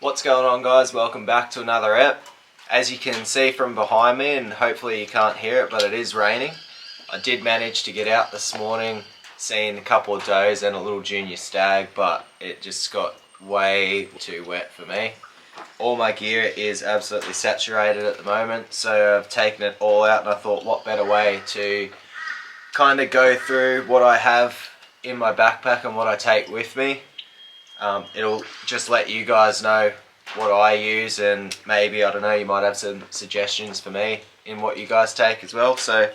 What's going on, guys? Welcome back to another ep. As you can see from behind me, and hopefully you can't hear it, but it is raining. I did manage to get out this morning, seeing a couple of does and a little junior stag, but it just got way too wet for me. All my gear is absolutely saturated at the moment, so I've taken it all out, and I thought what better way to kind of go through what I have in my backpack and what I take with me. It'll just let you guys know what I use, and maybe, I don't know, you might have some suggestions for me in what you guys take as well. So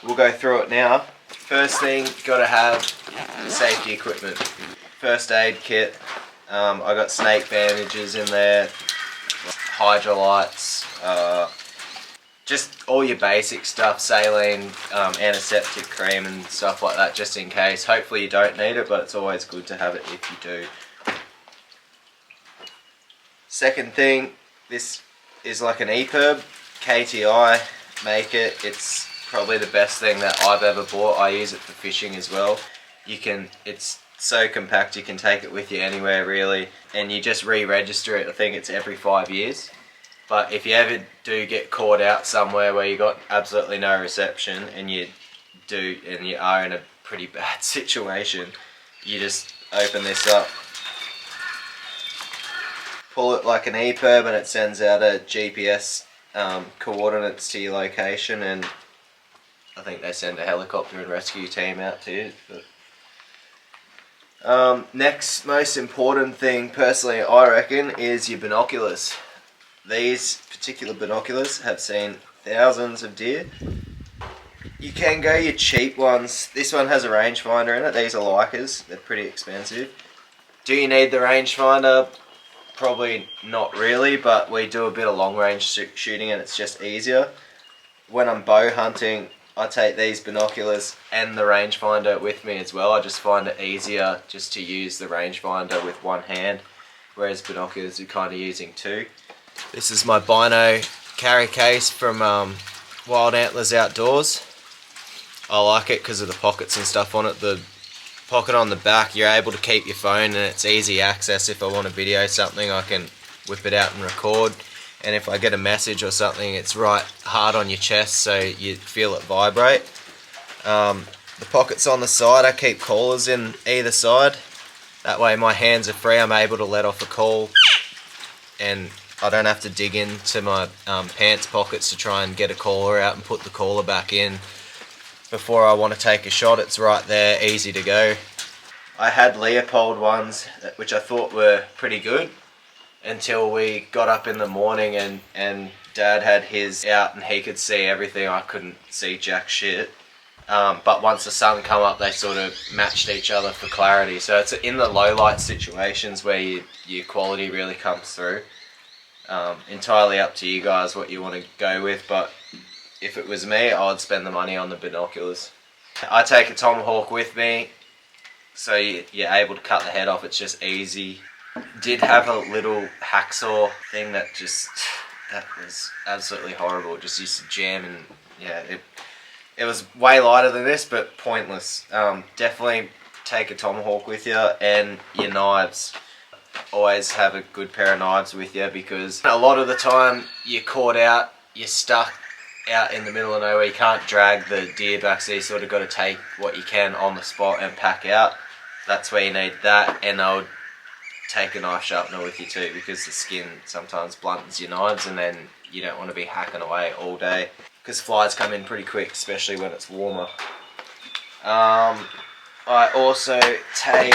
we'll go through it now. First thing, you've got to have safety equipment. First aid kit. I got snake bandages in there, hydrolytes, just all your basic stuff, saline, antiseptic cream and stuff like that, just in case. Hopefully you don't need it, but it's always good to have it if you do. Second thing, this is like an EPIRB, KTI make it. It's probably the best thing that I've ever bought. I use it for fishing as well. It's so compact, you can take it with you anywhere really, and you just re-register it. I think it's every 5 years. But if you ever do get caught out somewhere where you got absolutely no reception and you are in a pretty bad situation, you just open this up, pull it like an EPIRB, and it sends out a GPS coordinates to your location, and I think they send a helicopter and rescue team out to you. Next most important thing, personally I reckon, is your binoculars. These particular binoculars have seen thousands of deer. You can go your cheap ones. This one has a rangefinder in it. These are Leicas. They're pretty expensive. Do you need the rangefinder? Probably not really, but we do a bit of long range shooting and it's just easier. When I'm bow hunting, I take these binoculars and the rangefinder with me as well. I just find it easier just to use the rangefinder with one hand, whereas binoculars are kind of using two. This is my Bino carry case from Wild Antlers Outdoors. I like it because of the pockets and stuff on it. The pocket on the back, you're able to keep your phone, and it's easy access. If I want to video something, I can whip it out and record. And if I get a message or something, it's right hard on your chest, so you feel it vibrate. The pockets on the side, I keep callers in either side. That way my hands are free, I'm able to let off a call, and I don't have to dig into my pants pockets to try and get a caller out and put the caller back in before I want to take a shot. It's right there, easy to go. I had Leupold ones, which I thought were pretty good, until we got up in the morning and Dad had his out and he could see everything. I couldn't see jack shit. But once the sun come up, they sort of matched each other for clarity. So it's in the low light situations where your quality really comes through. Entirely up to you guys what you want to go with, but if it was me, I would spend the money on the binoculars. I take a tomahawk with me, so you're able to cut the head off. It's just easy. Did have a little hacksaw thing that was absolutely horrible. It just used to jam, and yeah, it was way lighter than this, but pointless. Definitely take a tomahawk with you, and your knives. Always have a good pair of knives with you, because a lot of the time you're caught out, you're stuck out in the middle of nowhere, you can't drag the deer back, so you sort of got to take what you can on the spot and pack out. That's where you need that, and I would take a knife sharpener with you too, because the skin sometimes bluntens your knives, and then you don't want to be hacking away all day, because flies come in pretty quick, especially when it's warmer. I also take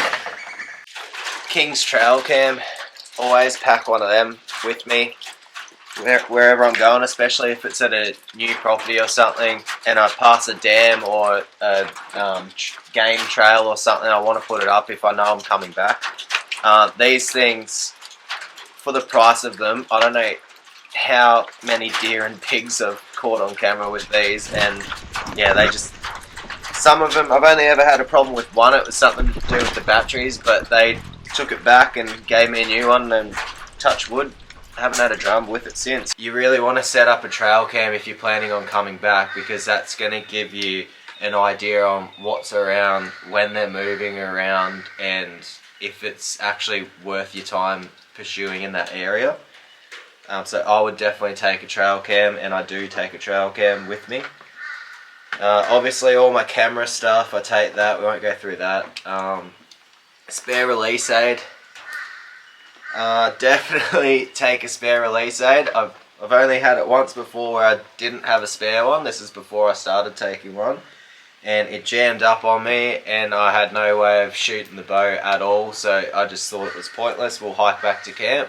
King's Trail Cam. Always pack one of them with me wherever I'm going, especially if it's at a new property or something and I pass a dam or a game trail or something. I want to put it up if I know I'm coming back. These things, for the price of them, I don't know how many deer and pigs I've caught on camera with these, and yeah, some of them, I've only ever had a problem with one. It was something to do with the batteries, but they took it back and gave me a new one, and touch wood, I haven't had a drum with it since. You really want to set up a trail cam if you're planning on coming back, because that's going to give you an idea on what's around, when they're moving around, and if it's actually worth your time pursuing in that area. So I would definitely take a trail cam, and I do take a trail cam with me. Obviously all my camera stuff, I take that, we won't go through that. Spare release aid. Definitely take a spare release aid. I've only had it once before where I didn't have a spare one. This is before I started taking one. And it jammed up on me and I had no way of shooting the bow at all, so I just thought it was pointless. We'll hike back to camp.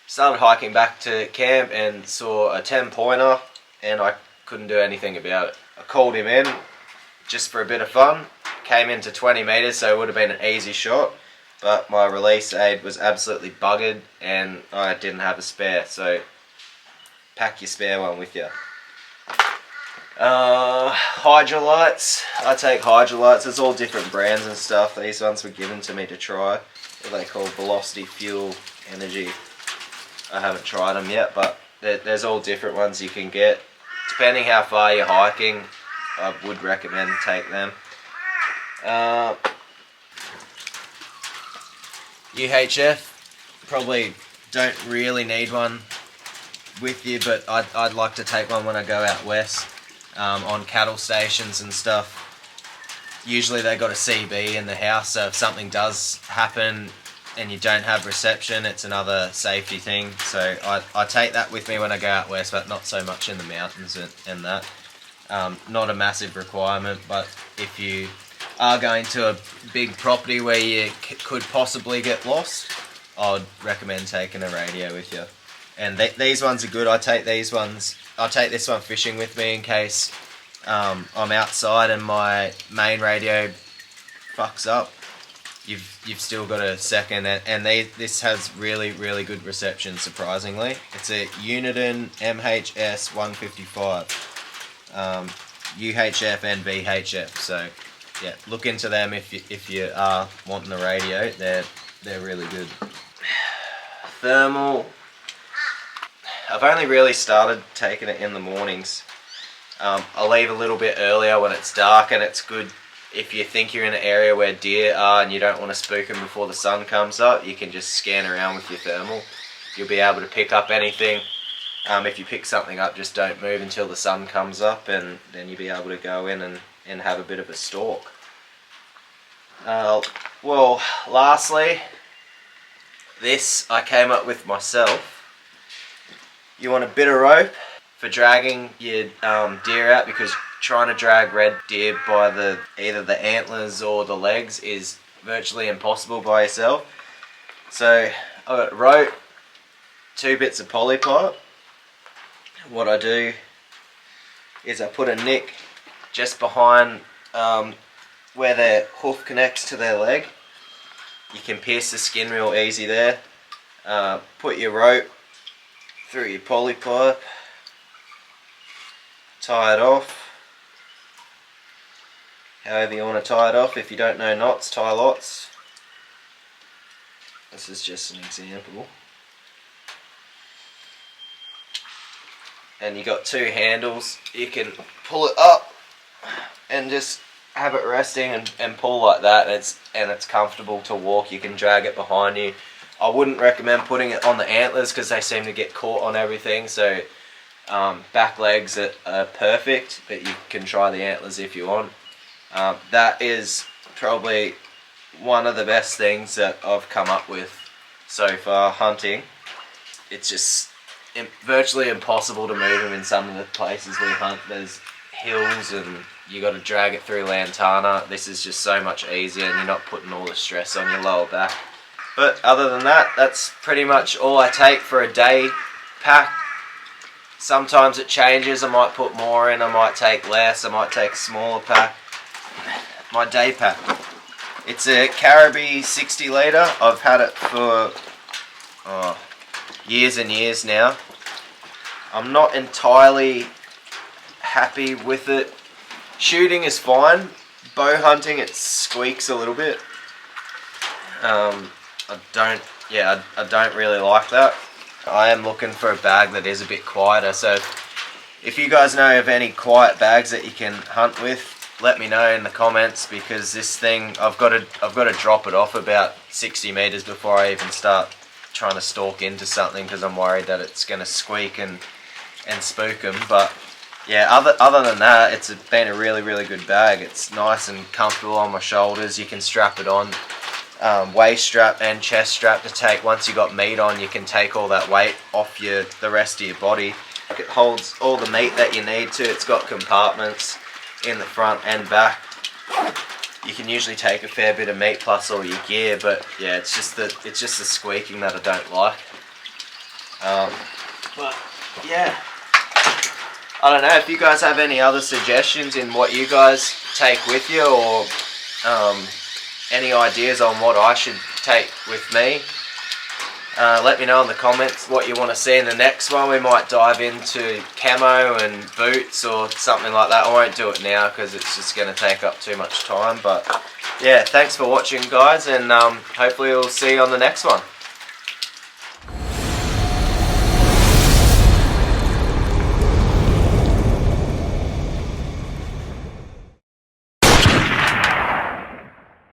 Started hiking back to camp and saw a 10-pointer and I couldn't do anything about it. I called him in just for a bit of fun. Came into 20 meters, so it would have been an easy shot, but my release aid was absolutely buggered and I didn't have a spare, so pack your spare one with you. Hydrolytes. I take hydrolytes. There's all different brands and stuff. These ones were given to me to try. What they call Velocity Fuel Energy. I haven't tried them yet, but there's all different ones you can get. Depending how far you're hiking, I would recommend take them. UHF, probably don't really need one with you, but I'd like to take one when I go out west on cattle stations and stuff. Usually they got a CB in the house, so if something does happen and you don't have reception, it's another safety thing. So I take that with me when I go out west, but not so much in the mountains and that. Not a massive requirement, but if you are going to a big property where you could possibly get lost, I'd recommend taking a radio with you. And these ones are good. I take these ones. I'll take this one fishing with me in case I'm outside and my main radio fucks up. You've still got a second, and this has really good reception. Surprisingly, it's a Uniden MHS 155, UHF and VHF. So yeah, look into them if you are wanting a radio. They're really good. Thermal. I've only really started taking it in the mornings. I'll leave a little bit earlier when it's dark, and it's good if you think you're in an area where deer are and you don't want to spook them before the sun comes up. You can just scan around with your thermal. You'll be able to pick up anything. If you pick something up, just don't move until the sun comes up, and then you'll be able to go in and have a bit of a stalk. Well, lastly, this I came up with myself. You want a bit of rope for dragging your deer out, because trying to drag red deer by either the antlers or the legs is virtually impossible by yourself. So I've got rope, 2 bits of poly pipe. What I do is I put a nick just behind where their hoof connects to their leg. You can pierce the skin real easy there. Put your rope through your poly pipe, tie it off however you want to tie it off. If you don't know knots, tie lots. This is just an example. And you got 2 handles. You can pull it up and just have it resting and pull like that, and it's comfortable to walk. You can drag it behind you. I wouldn't recommend putting it on the antlers because they seem to get caught on everything, so back legs are perfect, but you can try the antlers if you want. That is probably one of the best things that I've come up with so far hunting. It's just virtually impossible to move them in some of the places we hunt. There's hills and you got to drag it through lantana. This is just so much easier and you're not putting all the stress on your lower back. But other than that, that's pretty much all I take for a day pack. Sometimes it changes. I might put more in, I might take less, I might take a smaller pack. My day pack. It's a Caribou 60 litre. I've had it for years and years now. I'm not entirely happy with it. Shooting is fine. Bow hunting, it squeaks a little bit. I don't really like that. I am looking for a bag that is a bit quieter, so if you guys know of any quiet bags that you can hunt with, let me know in the comments, because this thing, I've got to drop it off about 60 meters before I even start trying to stalk into something because I'm worried that it's going to squeak and spook them. But yeah, other than that, it's been a really good bag. It's nice and comfortable on my shoulders. You can strap it on, waist strap and chest strap to take. Once you got meat on, you can take all that weight off the rest of your body. It holds all the meat that you need to. It's got compartments in the front and back. You can usually take a fair bit of meat plus all your gear, but yeah, it's just the squeaking that I don't like. But yeah, I don't know if you guys have any other suggestions in what you guys take with you, or any ideas on what I should take with me. Let me know in the comments what you want to see in the next one. We might dive into camo and boots or something like that. I won't do it now because it's just going to take up too much time. But yeah, thanks for watching, guys, and hopefully we'll see you on the next one.